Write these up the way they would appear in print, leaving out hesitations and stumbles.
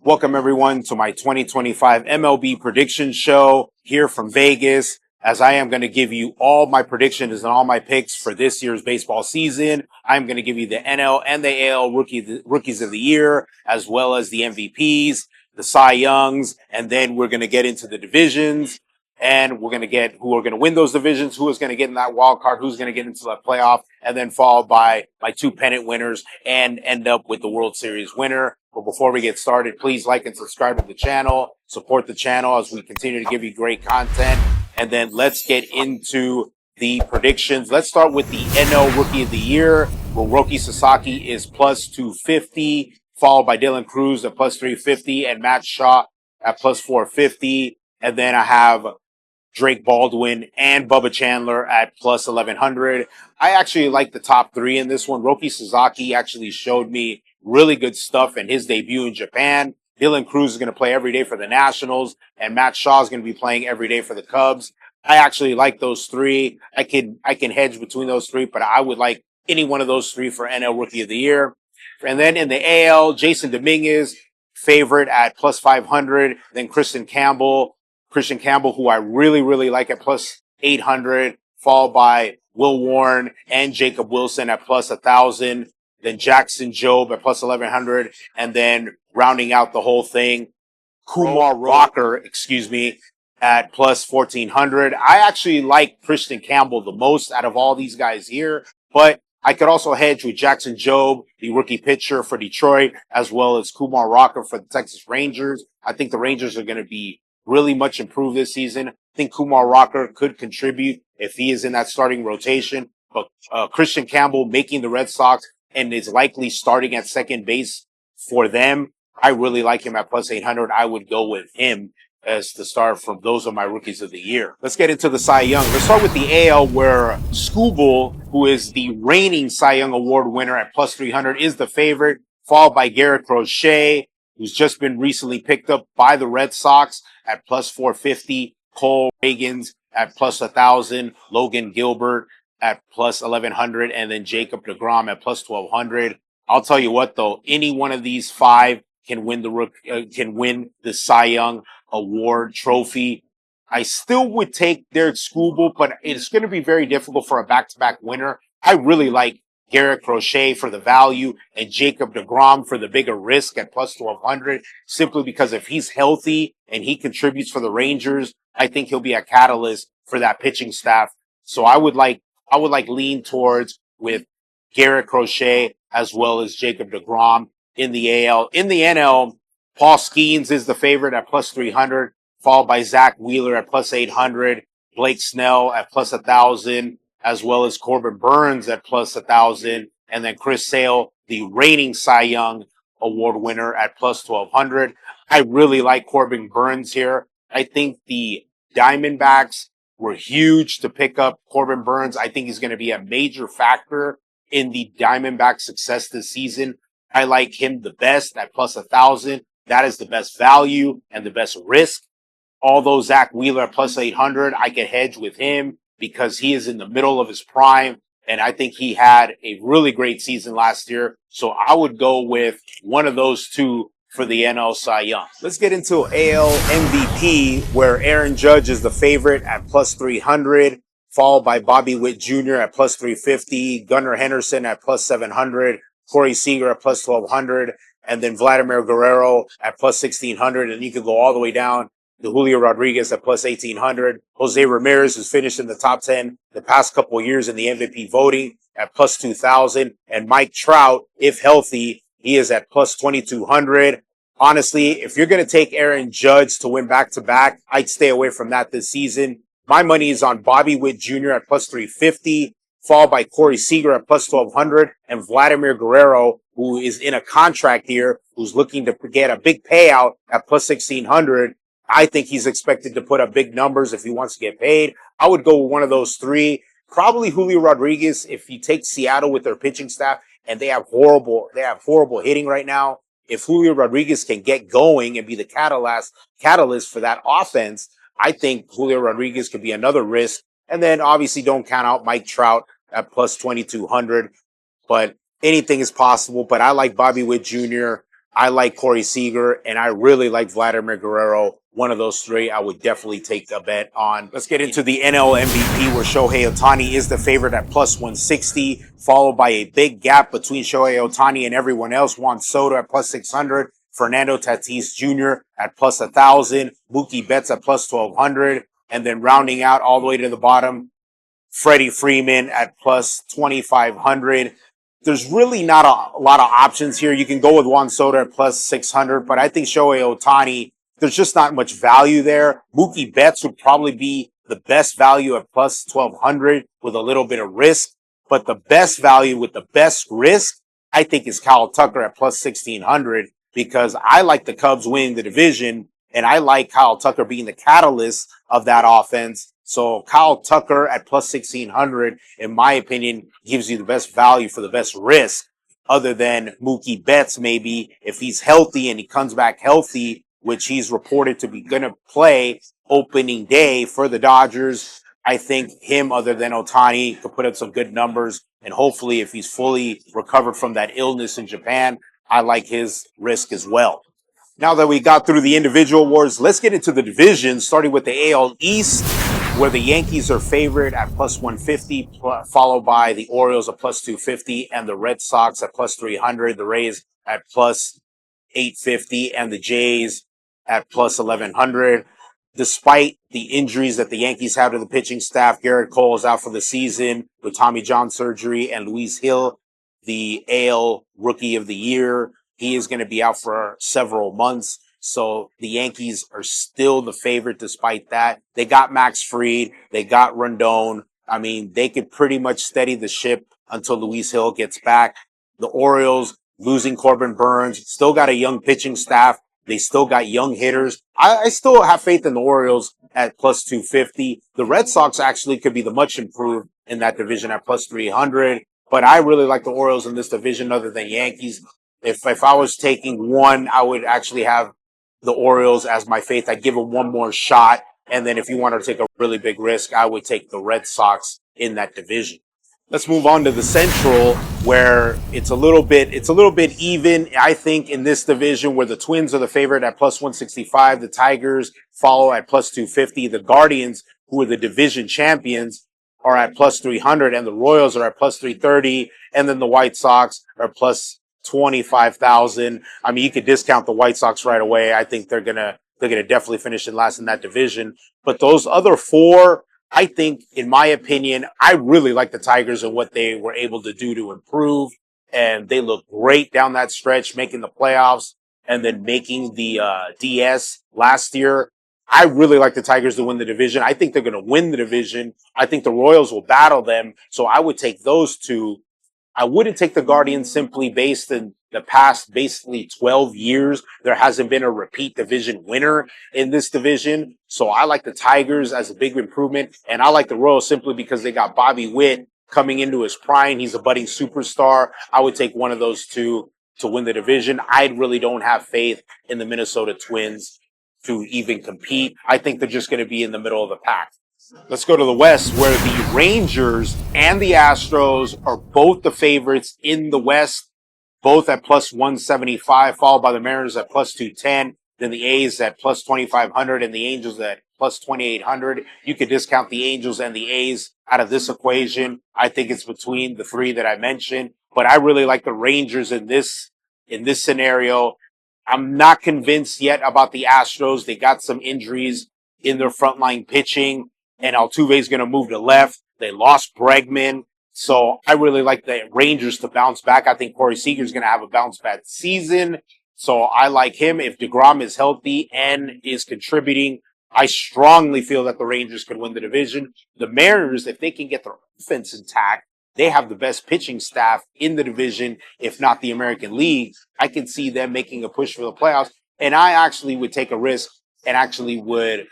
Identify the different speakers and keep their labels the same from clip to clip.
Speaker 1: Welcome everyone to my 2025 MLB prediction show here from Vegas, as I am going to give you all my predictions and all my picks for this year's baseball season. I'm going to give you the NL and the AL rookies of the year, as well as the MVPs, the Cy Youngs, and then we're going to get into the divisions. And we're going to get who are going to win those divisions, who is going to get in that wild card, who's going to get into that playoff, and then followed by my two pennant winners and end up with the World Series winner. But before we get started, please like and subscribe to the channel, support the channel as we continue to give you great content. And then let's get into the predictions. Let's start with the NL Rookie of the Year, where Roty Sasaki is plus 250, followed by Dylan Cruz at plus 350 and Matt Shaw at plus 450. And then I have Drake Baldwin and Bubba Chandler at plus 1100. I actually like the top three in this one. Roty Sasaki actually showed me really good stuff in his debut in Japan. Dylan Cruz is going to play every day for the Nationals, and Matt Shaw is going to be playing every day for the Cubs. I actually like those three. I can hedge between those three, but I would like any one of those three for NL Rookie of the Year. And then in the AL, Jason Dominguez, favorite at plus 500. Then Christian Campbell, who I really like at plus 800, followed by Will Warren and Jacob Wilson at plus 1,000. Then Jackson Jobe at plus 1,100. And then rounding out the whole thing, Kumar Rocker, at plus 1,400. I actually like Christian Campbell the most out of all these guys here, but I could also hedge with Jackson Jobe, the rookie pitcher for Detroit, as well as Kumar Rocker for the Texas Rangers. I think the Rangers are going to be really much improved this season. I think Kumar Rocker could contribute if he is in that starting rotation, but Christian Campbell making the Red Sox and is likely starting at second base for them. I really like him at plus 800. I would go with him as the start from those are my rookies of the year. Let's get into the Cy Young. Let's start with the AL, where Skubal, who is the reigning Cy Young Award winner at plus 300, is the favorite, followed by Garrett Crochet, who's just been recently picked up by the Red Sox at plus 450, Cole Reagans at plus 1,000, Logan Gilbert at plus 1,100, and then Jacob deGrom at plus 1,200. I'll tell you what, though, any one of these five can win the Cy Young Award trophy. I still would take Derek Skubal, but it's going to be very difficult for a back-to-back winner. I really like Garrett Crochet for the value and Jacob deGrom for the bigger risk at plus 1,200, simply because if he's healthy and he contributes for the Rangers, I think he'll be a catalyst for that pitching staff. So I would lean towards with Garrett Crochet as well as Jacob deGrom in the AL. In the NL, Paul Skeens is the favorite at plus 300, followed by Zach Wheeler at plus 800, Blake Snell at plus 1,000, as well as Corbin Burns at plus 1,000, and then Chris Sale, the reigning Cy Young Award winner, at plus 1,200. I really like Corbin Burns here. I think the Diamondbacks were huge to pick up Corbin Burns. I think he's going to be a major factor in the Diamondbacks' success this season. I like him the best at plus 1,000. That is the best value and the best risk. Although Zach Wheeler at plus 800, I can hedge with him because he is in the middle of his prime, and I think he had a really great season last year. So I would go with one of those two for the NL Cy Young. Let's get into AL MVP, where Aaron Judge is the favorite at plus 300, followed by Bobby Witt Jr. at plus 350, Gunnar Henderson at plus 700, Corey Seager at plus 1,200, and then Vladimir Guerrero at plus 1,600. And you could go all the way down to Julio Rodriguez at plus 1,800. Jose Ramirez, who's finished in the top 10 the past couple of years in the MVP voting, at plus 2,000. And Mike Trout, if healthy, he is at plus 2,200. Honestly, if you're going to take Aaron Judge to win back-to-back, I'd stay away from that this season. My money is on Bobby Witt Jr. at plus 350, followed by Corey Seager at plus 1,200, and Vladimir Guerrero, who is in a contract here, who's looking to get a big payout at plus 1,600. I think he's expected to put up big numbers if he wants to get paid. I would go with one of those three. Probably Julio Rodriguez if you take Seattle with their pitching staff, and they have horrible hitting right now. If Julio Rodriguez can get going and be the catalyst for that offense, I think Julio Rodriguez could be another risk. And then obviously don't count out Mike Trout at plus 2,200, but anything is possible. But I like Bobby Witt Jr. I like Corey Seager, and I really like Vladimir Guerrero. One of those three, I would definitely take a bet on. Let's get into the NL MVP, where Shohei Ohtani is the favorite at plus 160, followed by a big gap between Shohei Ohtani and everyone else. Juan Soto at plus 600, Fernando Tatis Jr. at plus 1,000, Mookie Betts at plus 1,200, and then rounding out all the way to the bottom, Freddie Freeman at plus 2,500. There's really not a lot of options here. You can go with Juan Soto at plus 600, but I think Shohei Ohtani, there's just not much value there. Mookie Betts would probably be the best value at plus 1,200 with a little bit of risk, but the best value with the best risk, I think, is Kyle Tucker at plus 1,600, because I like the Cubs winning the division, and I like Kyle Tucker being the catalyst of that offense. So Kyle Tucker at plus 1,600, in my opinion, gives you the best value for the best risk, other than Mookie Betts. Maybe if he's healthy and he comes back healthy, which he's reported to be going to play opening day for the Dodgers, I think him, other than Ohtani, could put up some good numbers. And hopefully, if he's fully recovered from that illness in Japan, I like his risk as well. Now that we got through the individual awards, let's get into the divisions, starting with the AL East, where the Yankees are favored at plus 150, followed by the Orioles at plus 250, and the Red Sox at plus 300, the Rays at plus 850, and the Jays at plus 1,100. Despite the injuries that the Yankees have to the pitching staff, Garrett Cole is out for the season with Tommy John surgery, and Luis Hill, the AL Rookie of the Year, he is going to be out for several months. So the Yankees are still the favorite despite that. They got Max Fried. They got Rondon. I mean, they could pretty much steady the ship until Luis Hill gets back. The Orioles, losing Corbin Burns, still got a young pitching staff. They still got young hitters. I still have faith in the Orioles at plus 250. The Red Sox actually could be the much improved in that division at plus 300. But I really like the Orioles in this division other than Yankees. If I was taking one, I would actually have the Orioles as my faith. I'd give them one more shot. And then if you want to take a really big risk, I would take the Red Sox in that division. Let's move on to the Central, where it's a little bit even, I think, in this division, where the Twins are the favorite at plus 165. The Tigers follow at plus 250. The Guardians, who are the division champions, are at plus 300, and the Royals are at plus 330. And then the White Sox are plus 25,000. I mean, you could discount the White Sox right away. I think they're gonna definitely finish in last in that division. But those other four, I think, in my opinion, I really like the Tigers and what they were able to do to improve. And they look great down that stretch, making the playoffs and then making the DS last year. I really like the Tigers to win the division. I think they're going to win the division. I think the Royals will battle them. So I would take those two. I wouldn't take the Guardians simply based in the past basically 12 years. There hasn't been a repeat division winner in this division. So I like the Tigers as a big improvement. And I like the Royals simply because they got Bobby Witt coming into his prime. He's a budding superstar. I would take one of those two to win the division. I really don't have faith in the Minnesota Twins to even compete. I think they're just going to be in the middle of the pack. Let's go to the West, where the Rangers and the Astros are both the favorites in the West, both at plus 175, followed by the Mariners at plus 210, then the A's at plus 2,500, and the Angels at plus 2,800. You could discount the Angels and the A's out of this equation. I think it's between the three that I mentioned, but I really like the Rangers in this scenario. I'm not convinced yet about the Astros. They got some injuries in their frontline pitching, and Altuve is going to move to left. They lost Bregman. So I really like the Rangers to bounce back. I think Corey Seager is going to have a bounce back season. So I like him. If DeGrom is healthy and is contributing, I strongly feel that the Rangers could win the division. The Mariners, if they can get their offense intact, they have the best pitching staff in the division, if not the American League. I can see them making a push for the playoffs. And I actually would take a risk and actually would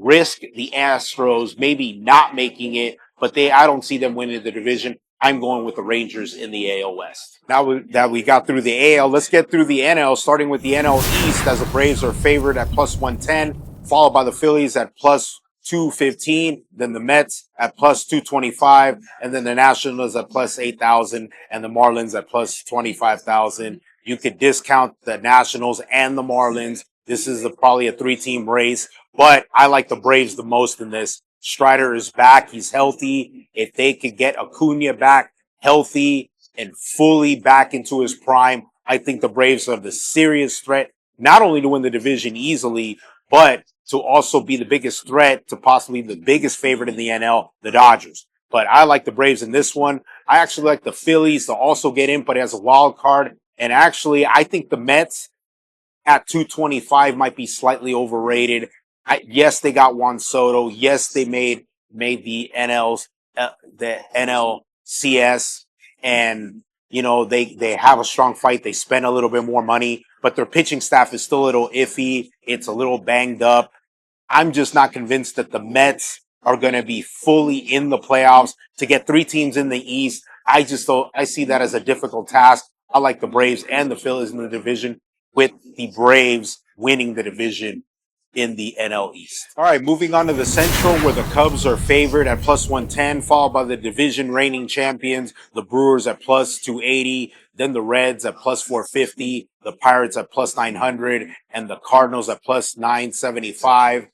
Speaker 1: risk the Astros maybe not making it, but I don't see them winning the division. I'm going with the Rangers in the AL West. Now that we got through the AL, let's get through the NL, starting with the NL East, as the Braves are favored at plus 110, followed by the Phillies at plus 215, then the Mets at plus 225, and then the Nationals at plus 8,000, and the Marlins at plus 25,000. You could discount the Nationals and the Marlins. This is probably a 3-team race, but I like the Braves the most in this. Strider is back. He's healthy. If they could get Acuna back healthy and fully back into his prime, I think the Braves are the serious threat, not only to win the division easily, but to also be the biggest threat to possibly the biggest favorite in the NL, the Dodgers. But I like the Braves in this one. I actually like the Phillies to also get in, but as a wild card. And actually, I think the Mets at 225 might be slightly overrated. Yes, they got Juan Soto. Yes, they made the NLCS, and they have a strong fight. They spend a little bit more money, but their pitching staff is still a little iffy. It's a little banged up. I'm just not convinced that the Mets are going to be fully in the playoffs to get 3 teams in the East. I see that as a difficult task. I like the Braves and the Phillies in the division, with the Braves winning the division in the NL East. All right, moving on to the Central, where the Cubs are favored at plus 110, followed by the division reigning champions, the Brewers at plus 280, then the Reds at plus 450, the Pirates at plus 900, and the Cardinals at plus 975.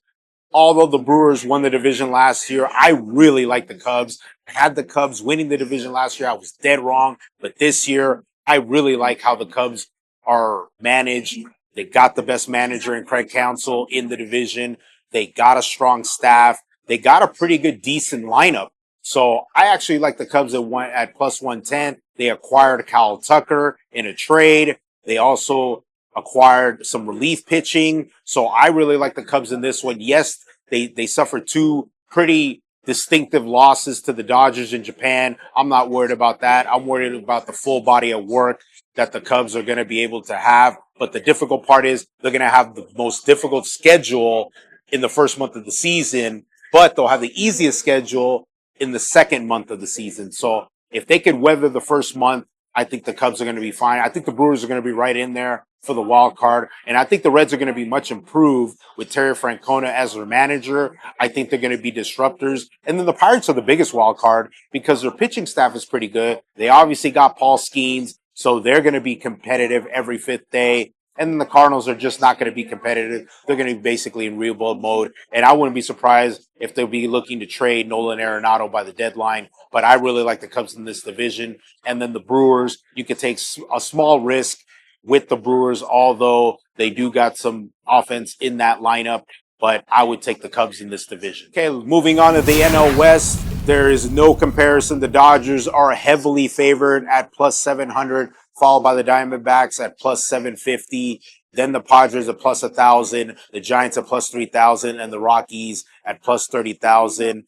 Speaker 1: Although the Brewers won the division last year, I really like the Cubs. I had the Cubs winning the division last year. I was dead wrong. But this year, I really like how the Cubs are managed. They got the best manager in Craig Counsell in the division. They got a strong staff. They got a pretty good, decent lineup. So I actually like the Cubs at plus 110. They acquired Kyle Tucker in a trade. They also acquired some relief pitching. So I really like the Cubs in this one. Yes, they suffered 2 pretty distinctive losses to the Dodgers in Japan. I'm not worried about that. I'm worried about the full body of work that the Cubs are going to be able to have. But the difficult part is they're going to have the most difficult schedule in the first month of the season, but they'll have the easiest schedule in the second month of the season. So if they could weather the first month, I think the Cubs are going to be fine. I think the Brewers are going to be right in there for the wild card. And I think the Reds are going to be much improved with Terry Francona as their manager. I think they're going to be disruptors. And then the Pirates are the biggest wild card because their pitching staff is pretty good. They obviously got Paul Skeens, so they're going to be competitive every 5th day. And then the Cardinals are just not going to be competitive. They're going to be basically in rebuild mode. And I wouldn't be surprised if they'll be looking to trade Nolan Arenado by the deadline. But I really like the Cubs in this division. And then the Brewers, you could take a small risk with the Brewers, although they do got some offense in that lineup. But I would take the Cubs in this division. Okay, moving on to the NL West. There is no comparison. The Dodgers are heavily favored at plus 700, followed by the Diamondbacks at plus 750. Then the Padres at plus 1,000, the Giants at plus 3,000, and the Rockies at plus 30,000.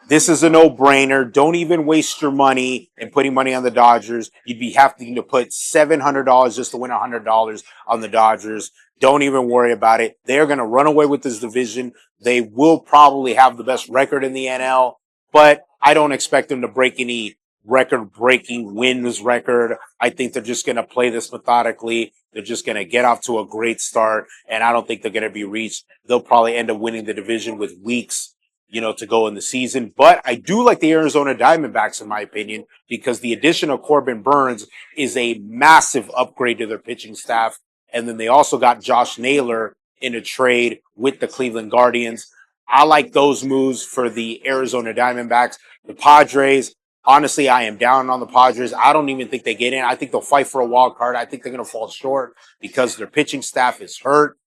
Speaker 1: This is a no-brainer. Don't even waste your money in putting money on the Dodgers. You'd be having to put $700 just to win $100 on the Dodgers. Don't even worry about it. They're going to run away with this division. They will probably have the best record in the NL, but I don't expect them to break any record-breaking wins record. I think they're just going to play this methodically. They're just going to get off to a great start, and I don't think they're going to be reached. They'll probably end up winning the division with weeks to go in the season. But I do like the Arizona Diamondbacks, in my opinion, because the addition of Corbin Burns is a massive upgrade to their pitching staff. And then they also got Josh Naylor in a trade with the Cleveland Guardians. I like those moves for the Arizona Diamondbacks. The Padres, honestly, I am down on the Padres. I don't even think they get in. I think they'll fight for a wild card. I think they're going to fall short because their pitching staff is hurt.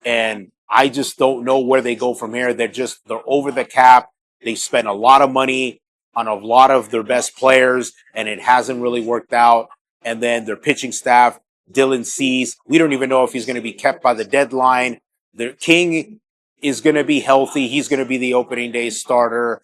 Speaker 1: And I just don't know where they go from here. They're over the cap. They spent a lot of money on a lot of their best players, and it hasn't really worked out. And then their pitching staff, Dylan Cease, we don't even know if he's going to be kept by the deadline. Their King is going to be healthy. He's going to be the opening day starter.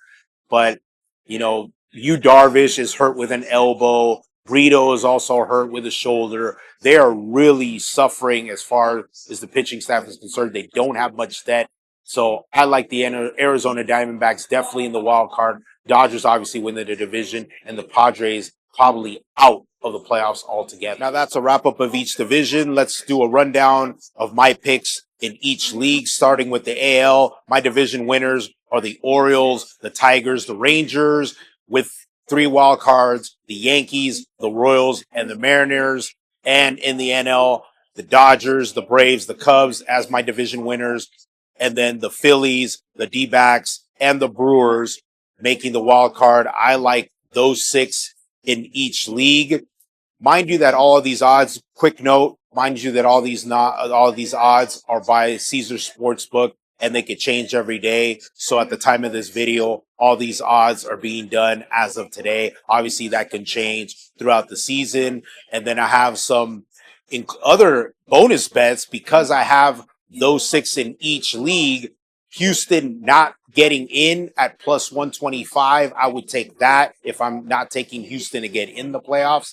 Speaker 1: But, Yu Darvish is hurt with an elbow. Brito is also hurt with a shoulder. They are really suffering as far as the pitching staff is concerned. They don't have much depth. So I like the Arizona Diamondbacks definitely in the wild card. Dodgers obviously win the division, and the Padres probably out of the playoffs altogether. Now that's a wrap up of each division. Let's do a rundown of my picks in each league, starting with the AL. My division winners are the Orioles, the Tigers, the Rangers, with 3 wild cards, the Yankees, the Royals, and the Mariners. And in the NL, the Dodgers, the Braves, the Cubs as my division winners, and then the Phillies, the D-backs, and the Brewers making the wild card. I like those 6 in each league. Mind you that all of these odds, quick note, mind you that all of these odds are by Caesar Sportsbook and they could change every day. So at the time of this video, all these odds are being done as of today. Obviously that can change throughout the season. And then I have some other bonus bets because I have those 6 in each league. Houston not getting in at plus 125. I would take that if I'm not taking Houston to get in the playoffs.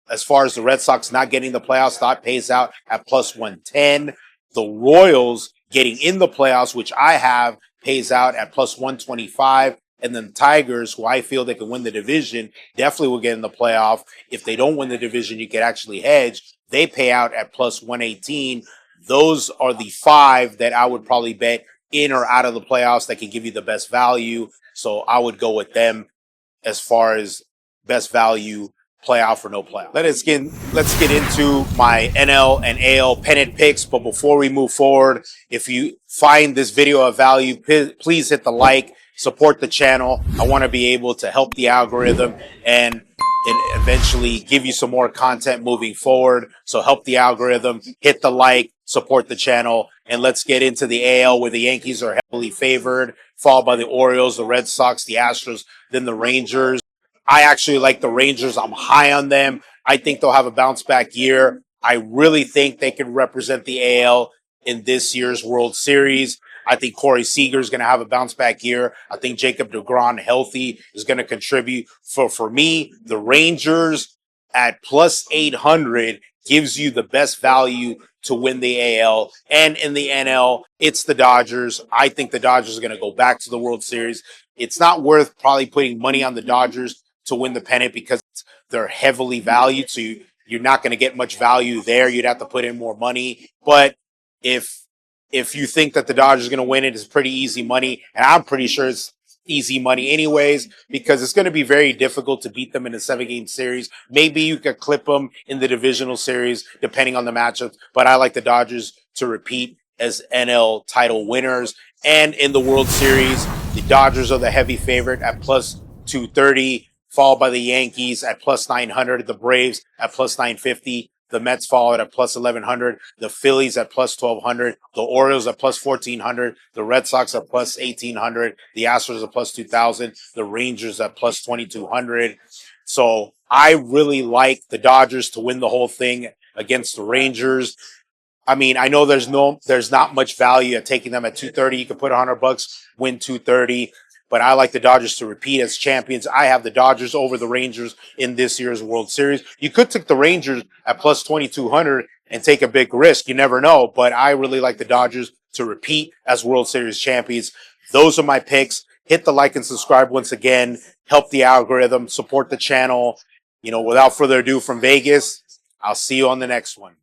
Speaker 1: As far as the Red Sox not getting the playoffs, that pays out at plus 110. The Royals getting in the playoffs, which I have, pays out at plus 125. And then the Tigers, who I feel they can win the division, definitely will get in the playoff. If they don't win the division, you could actually hedge. They pay out at plus 118. Those are the 5 that I would probably bet in or out of the playoffs that can give you the best value. So I would go with them as far as best value, playoff or no playoff. Let's get into my NL and AL pennant picks. But before we move forward, if you find this video of value, please hit the like, support the channel. I want to be able to help the algorithm and eventually give you some more content moving forward. So help the algorithm, hit the like, support the channel, and let's get into the AL where the Yankees are heavily favored, followed by the Orioles, the Red Sox, the Astros, then the Rangers. I actually like the Rangers. I'm high on them. I think they'll have a bounce back year. I really think they can represent the AL in this year's World Series. I think Corey Seager is going to have a bounce back year. I think Jacob deGrom healthy is going to contribute. For me, the Rangers at plus 800 gives you the best value to win the AL. And in the NL, it's the Dodgers. I think the Dodgers are going to go back to the World Series. It's not worth probably putting money on the Dodgers to win the pennant because they're heavily valued. So you're not going to get much value there. You'd have to put in more money. But if you think that the Dodgers are going to win it, it's pretty easy money. And I'm pretty sure it's easy money anyways, because it's going to be very difficult to beat them in a 7-game series. Maybe you could clip them in the divisional series, depending on the matchup. But I like the Dodgers to repeat as NL title winners. And in the World Series, the Dodgers are the heavy favorite at plus 230, followed by the Yankees at plus 900, the Braves at plus 950. The Mets followed at plus 1,100. The Phillies at plus 1,200. The Orioles at plus 1,400. The Red Sox at plus 1,800. The Astros at plus 2,000. The Rangers at plus 2,200. So I really like the Dodgers to win the whole thing against the Rangers. I mean, I know there's not much value at taking them at 230. You could put $100, win 230. But I like the Dodgers to repeat as champions. I have the Dodgers over the Rangers in this year's World Series. You could take the Rangers at plus 2,200 and take a big risk. You never know. But I really like the Dodgers to repeat as World Series champions. Those are my picks. Hit the like and subscribe once again. Help the algorithm. Support the channel. Without further ado, from Vegas, I'll see you on the next one.